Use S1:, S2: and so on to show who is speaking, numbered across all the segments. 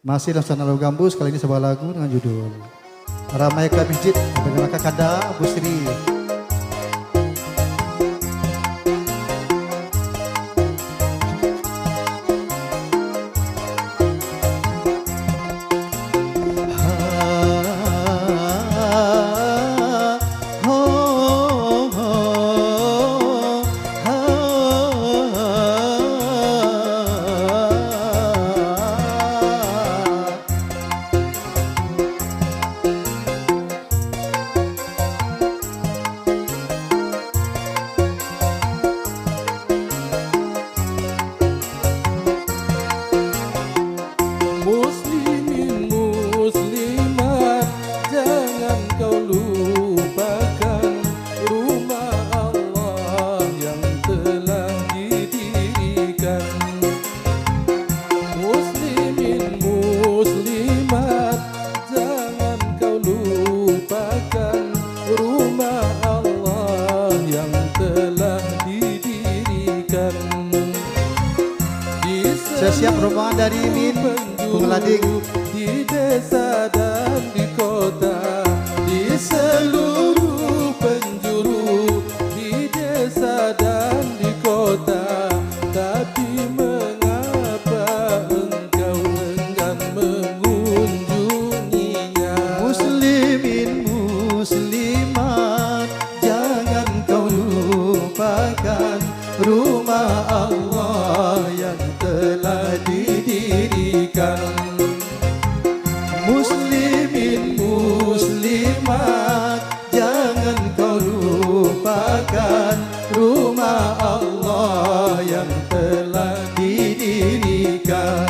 S1: Masih dalam Sana Lagu Gambus, kali ini sebuah lagu dengan judul Ramai ke Masjid dengan Kakak Kada Bu Sri.
S2: Muslimin muslimat, jangan kau lupakan rumah Allah yang telah didirikan. Muslimin muslimat, jangan kau lupakan rumah Allah yang telah didirikan.
S1: Saya siap rombongan dari Min Penglading
S2: di desa dan di kota, di seluruh penjuru, di desa dan di kota. Tapi mengapa engkau enggan mengunjunginya?
S1: Muslimin muslimat, jangan kau lupakan rumah Allah yang telah didirikan. Muslimin muslimat, jangan kau lupakan rumah Allah yang telah didirikan.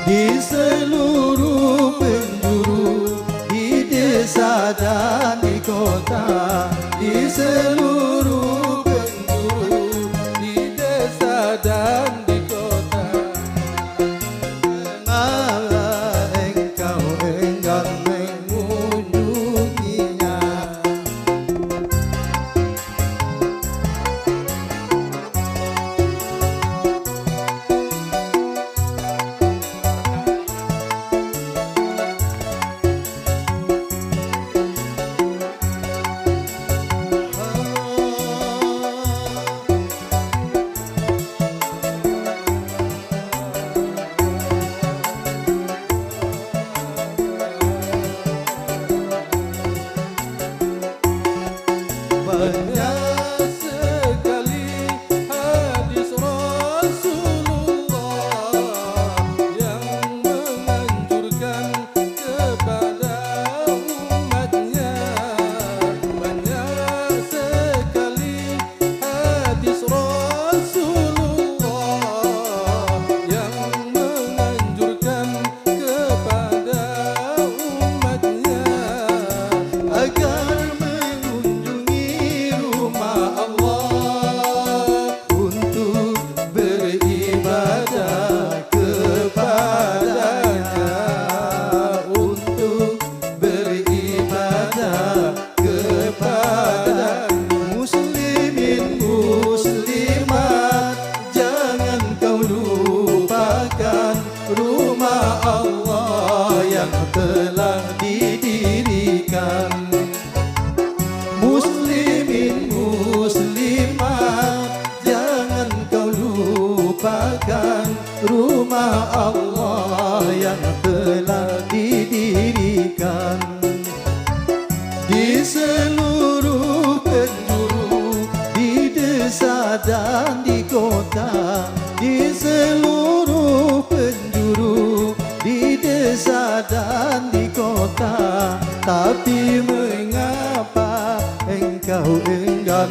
S1: Di seluruh penjuru, di desa dan di kota, di seluruh penjuru,
S2: Di desa dan di kota,
S1: mengapa engkau enggan mengunjunginya?
S2: banyak sekali hadis Rasulullah yang menganjurkan kepada umatnya. Banyak sekali hadis Rasulullah yang menganjurkan kepada umatnya
S1: Agar mengunjungi rumah Allah untuk beribadah kepadanya, untuk beribadah kepadanya. Muslimin muslimat, jangan kau lupakan rumah Allah yang telah didirikan. Muslimin muslimat, jangan kau lupakan rumah Allah yang telah didirikan. Di seluruh penjuru, di desa dan di kota, di seluruh penjuru, di desa dan di kota. Tapi mengapa engkau enggan